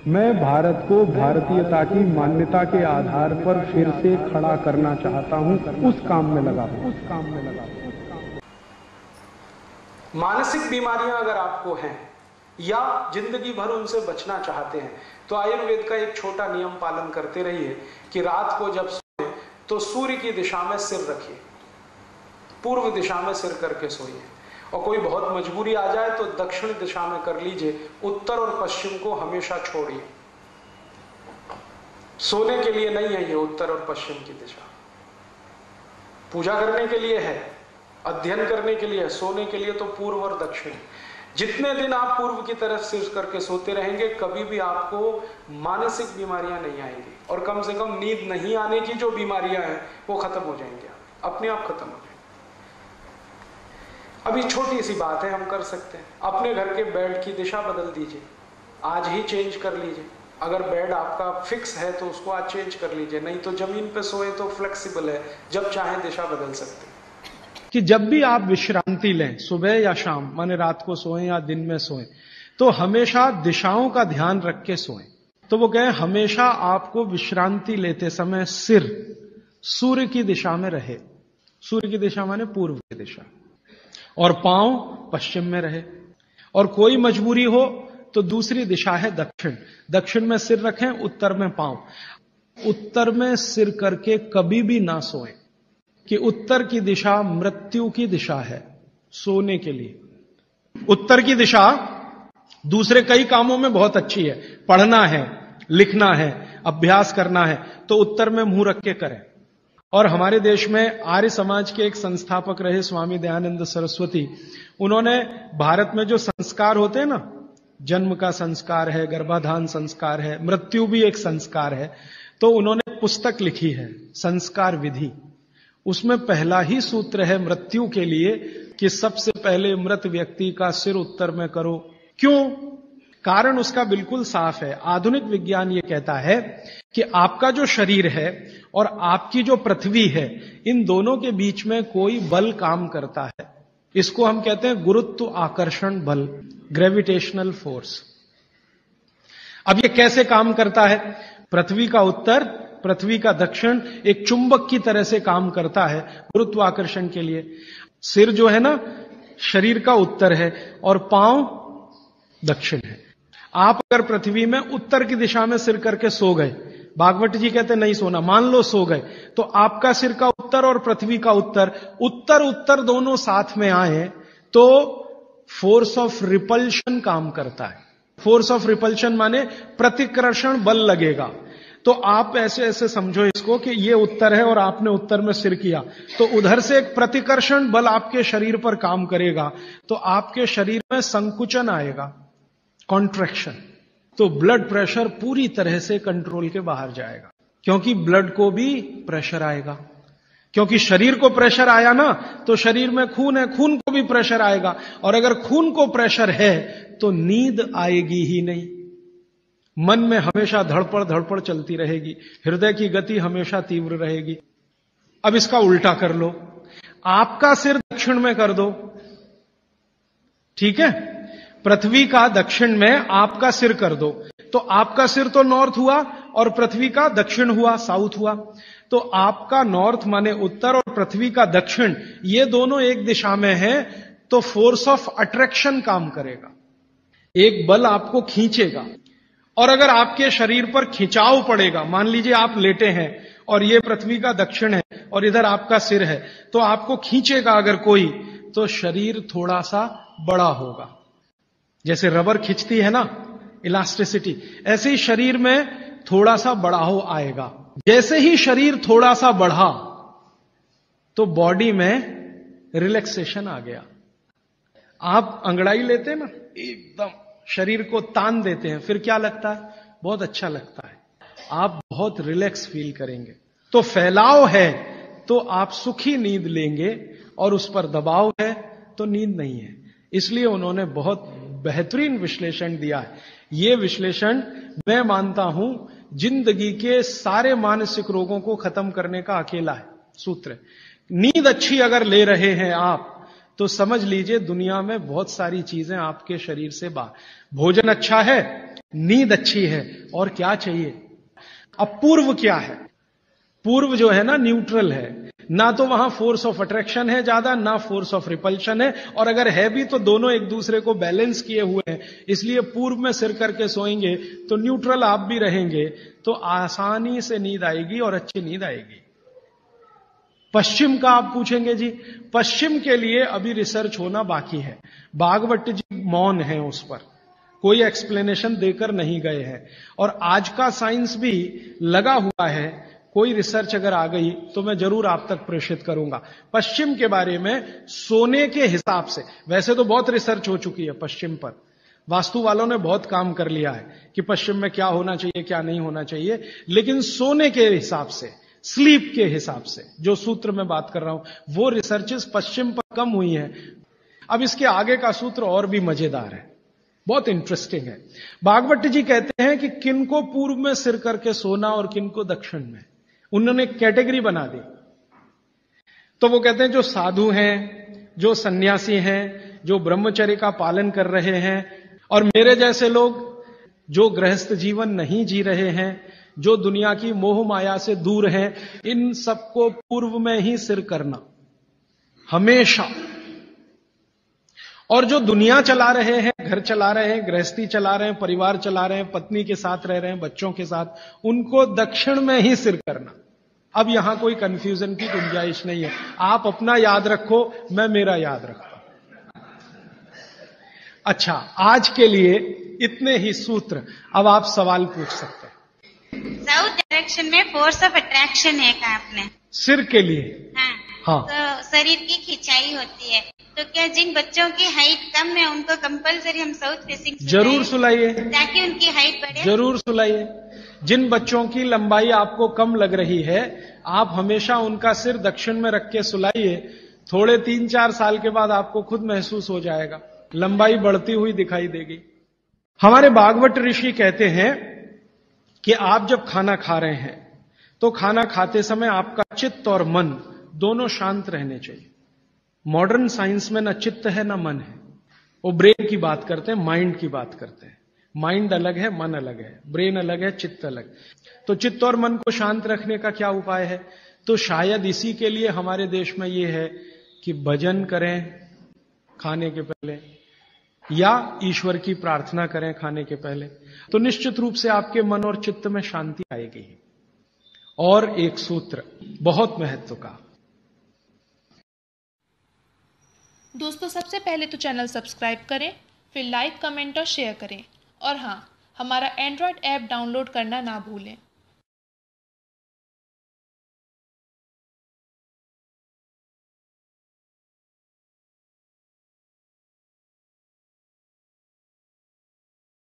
मैं भारत को भारतीयता की मान्यता के आधार पर फिर से खड़ा करना चाहता हूं, उस काम में लगा हूं। मानसिक बीमारियां अगर आपको हैं या जिंदगी भर उनसे बचना चाहते हैं तो आयुर्वेद का एक छोटा नियम पालन करते रहिए कि रात को जब सोए तो सूर्य की दिशा में सिर रखिए, पूर्व दिशा में सिर करके सोइए। और कोई बहुत मजबूरी आ जाए तो दक्षिण दिशा में कर लीजिए, उत्तर और पश्चिम को हमेशा छोड़िए। सोने के लिए नहीं है ये उत्तर और पश्चिम की दिशा, पूजा करने के लिए है, अध्ययन करने के लिए है, सोने के लिए तो पूर्व और दक्षिण। जितने दिन आप पूर्व की तरफ सिर करके सोते रहेंगे कभी भी आपको मानसिक बीमारियां नहीं आएंगी, और कम से कम नींद नहीं आने की जो बीमारियां हैं वो खत्म हो जाएंगी, अपने आप खत्म हो जाएंगी। अभी छोटी सी बात है, हम कर सकते हैं, अपने घर के बेड की दिशा बदल दीजिए, आज ही चेंज कर लीजिए। अगर बेड आपका फिक्स है तो उसको आज चेंज कर लीजिए, नहीं तो जमीन पे सोए तो फ्लेक्सिबल है, जब चाहे दिशा बदल सकते हैं। कि जब भी आप विश्रांति लें, सुबह या शाम, माने रात को सोएं या दिन में सोएं, तो हमेशा दिशाओं का ध्यान रख के सोएं। तो वो कहें हमेशा आपको विश्रांति लेते समय सिर सूर्य की दिशा में रहे, सूर्य की दिशा माने पूर्व की दिशा, और पांव पश्चिम में रहे। और कोई मजबूरी हो तो दूसरी दिशा है दक्षिण, दक्षिण में सिर रखें, उत्तर में पांव। उत्तर में सिर करके कभी भी ना सोएं, कि उत्तर की दिशा मृत्यु की दिशा है सोने के लिए। उत्तर की दिशा दूसरे कई कामों में बहुत अच्छी है, पढ़ना है, लिखना है, अभ्यास करना है, तो उत्तर में मुंह रख के करें। और हमारे देश में आर्य समाज के एक संस्थापक रहे स्वामी दयानंद सरस्वती, उन्होंने भारत में जो संस्कार होते हैं ना, जन्म का संस्कार है, गर्भाधान संस्कार है, मृत्यु भी एक संस्कार है, तो उन्होंने पुस्तक लिखी है संस्कार विधि। उसमें पहला ही सूत्र है मृत्यु के लिए कि सबसे पहले मृत व्यक्ति का सिर उत्तर में करो। क्यों? कारण उसका बिल्कुल साफ है। आधुनिक विज्ञान ये कहता है कि आपका जो शरीर है और आपकी जो पृथ्वी है, इन दोनों के बीच में कोई बल काम करता है। इसको हम कहते हैं गुरुत्व आकर्षण बल, ग्रेविटेशनल फोर्स। अब ये कैसे काम करता है? पृथ्वी का उत्तर, पृथ्वी का दक्षिण एक चुंबक की तरह से काम करता है गुरुत्वाकर्षण के लिए। सिर जो है ना शरीर का उत्तर है और पांव दक्षिण है। आप अगर पृथ्वी में उत्तर की दिशा में सिर करके सो गए, भागवत जी कहते नहीं सोना, मान लो सो गए, तो आपका सिर का उत्तर और पृथ्वी का उत्तर, उत्तर उत्तर दोनों साथ में आए तो फोर्स ऑफ रिपल्शन काम करता है। फोर्स ऑफ रिपल्शन माने प्रतिकर्षण बल लगेगा। तो आप ऐसे ऐसे समझो इसको कि ये उत्तर है और आपने उत्तर में सिर किया, तो उधर से एक प्रतिकर्षण बल आपके शरीर पर काम करेगा, तो आपके शरीर में संकुचन आएगा, कॉन्ट्रैक्शन। तो ब्लड प्रेशर पूरी तरह से कंट्रोल के बाहर जाएगा, क्योंकि ब्लड को भी प्रेशर आएगा। क्योंकि शरीर को प्रेशर आया ना, तो शरीर में खून है, खून को भी प्रेशर आएगा, और अगर खून को प्रेशर है तो नींद आएगी ही नहीं। मन में हमेशा धड़पड़ धड़पड़ चलती रहेगी, हृदय की गति हमेशा तीव्र रहेगी। अब इसका उल्टा कर लो, आपका सिर दक्षिण में कर दो, ठीक है? पृथ्वी का दक्षिण में आपका सिर कर दो, तो आपका सिर तो नॉर्थ हुआ और पृथ्वी का दक्षिण हुआ, साउथ हुआ। तो आपका नॉर्थ माने उत्तर और पृथ्वी का दक्षिण, ये दोनों एक दिशा में है, तो फोर्स ऑफ अट्रैक्शन काम करेगा, एक बल आपको खींचेगा। और अगर आपके शरीर पर खिंचाव पड़ेगा, मान लीजिए आप लेटे हैं और ये पृथ्वी का दक्षिण है और इधर आपका सिर है, तो आपको खींचेगा अगर कोई, तो शरीर थोड़ा सा बड़ा होगा। जैसे रबर खींचती है ना, इलास्टिसिटी, ऐसे ही शरीर में थोड़ा सा बढ़ाव आएगा। जैसे ही शरीर थोड़ा सा बढ़ा तो बॉडी में रिलैक्सेशन आ गया। आप अंगड़ाई लेते हैं ना, एकदम शरीर को तान देते हैं, फिर क्या लगता है? बहुत अच्छा लगता है, आप बहुत रिलैक्स फील करेंगे। तो फैलाव है तो आप सुखी नींद लेंगे, और उस पर दबाव है तो नींद नहीं है। इसलिए उन्होंने बहुत बेहतरीन विश्लेषण दिया है। ये विश्लेषण मैं मानता हूं जिंदगी के सारे मानसिक रोगों को खत्म करने का अकेला है सूत्र। नींद अच्छी अगर ले रहे हैं आप, तो समझ लीजिए दुनिया में बहुत सारी चीजें आपके शरीर से बाहर। भोजन अच्छा है, नींद अच्छी है, और क्या चाहिए? अब पूर्व क्या है? पूर्व जो है ना न्यूट्रल है, ना तो वहां फोर्स ऑफ अट्रैक्शन है ज्यादा, ना फोर्स ऑफ रिपल्शन है, और अगर है भी तो दोनों एक दूसरे को बैलेंस किए हुए हैं। इसलिए पूर्व में सिर करके सोएंगे तो न्यूट्रल आप भी रहेंगे, तो आसानी से नींद आएगी और अच्छी नींद आएगी। पश्चिम का आप पूछेंगे जी, पश्चिम के लिए अभी रिसर्च होना बाकी है। भागवत जी मौन है उस पर, कोई एक्सप्लेनेशन देकर नहीं गए हैं, और आज का साइंस भी लगा हुआ है। कोई रिसर्च अगर आ गई तो मैं जरूर आप तक प्रेषित करूंगा पश्चिम के बारे में। सोने के हिसाब से वैसे तो बहुत रिसर्च हो चुकी है पश्चिम पर, वास्तु वालों ने बहुत काम कर लिया है कि पश्चिम में क्या होना चाहिए क्या नहीं होना चाहिए, लेकिन सोने के हिसाब से, स्लीप के हिसाब से जो सूत्र में बात कर रहा हूं, वो रिसर्चेस पश्चिम पर कम हुई हैं। अब इसके आगे का सूत्र और भी मजेदार है, बहुत इंटरेस्टिंग है। भागवत जी कहते हैं कि किनको पूर्व में सिर करके सोना और किनको दक्षिण में। उन्होंने कैटेगरी बना दी। तो वो कहते हैं जो साधु हैं, जो सन्यासी हैं, जो ब्रह्मचर्य का पालन कर रहे हैं, और मेरे जैसे लोग जो गृहस्थ जीवन नहीं जी रहे हैं, जो दुनिया की मोह माया से दूर हैं, इन सबको पूर्व में ही सिर करना हमेशा। और जो दुनिया चला रहे हैं, घर चला रहे हैं, गृहस्थी चला रहे हैं, परिवार चला रहे हैं, पत्नी के साथ रह रहे हैं, बच्चों के साथ, उनको दक्षिण में ही सिर करना। अब यहां कोई कंफ्यूजन की गुंजाइश नहीं है। आप अपना याद रखो, मैं मेरा याद रखता हूं। अच्छा, आज के लिए इतने ही सूत्र। अब आप सवाल पूछ सकते हैं। साउथ डायरेक्शन में फोर्स ऑफ अट्रैक्शन है कहा आपने? सिर के लिए? हाँ। तो शरीर की खिंचाई होती है, तो क्या जिन बच्चों की हाइट कम है उनको कंपलसरी हम साउथ फेसिंग जरूर सुलाइए, ताकि उनकी हाइट बढ़े? जरूर सुलाइए। जिन बच्चों की लंबाई आपको कम लग रही है, आप हमेशा उनका सिर दक्षिण में रख के सुलाइए। थोड़े 3-4 साल के बाद आपको खुद महसूस हो जाएगा, लंबाई बढ़ती हुई दिखाई देगी। हमारे भागवत ऋषि कहते हैं कि आप जब खाना खा रहे हैं तो खाना खाते समय आपका चित्त और मन दोनों शांत रहने चाहिए। मॉडर्न साइंस में ना चित्त है ना मन है, वो ब्रेन की बात करते हैं, माइंड की बात करते हैं। माइंड अलग है, मन अलग है, ब्रेन अलग है, चित्त अलग। तो चित्त और मन को शांत रखने का क्या उपाय है? तो शायद इसी के लिए हमारे देश में ये है कि भजन करें खाने के पहले, या ईश्वर की प्रार्थना करें खाने के पहले, तो निश्चित रूप से आपके मन और चित्त में शांति आएगी। और एक सूत्र बहुत महत्व का। दोस्तों, सबसे पहले तो चैनल सब्सक्राइब करें, फिर लाइक, कमेंट और शेयर करें, और हाँ, हमारा एंड्रॉयड ऐप डाउनलोड करना ना भूलें।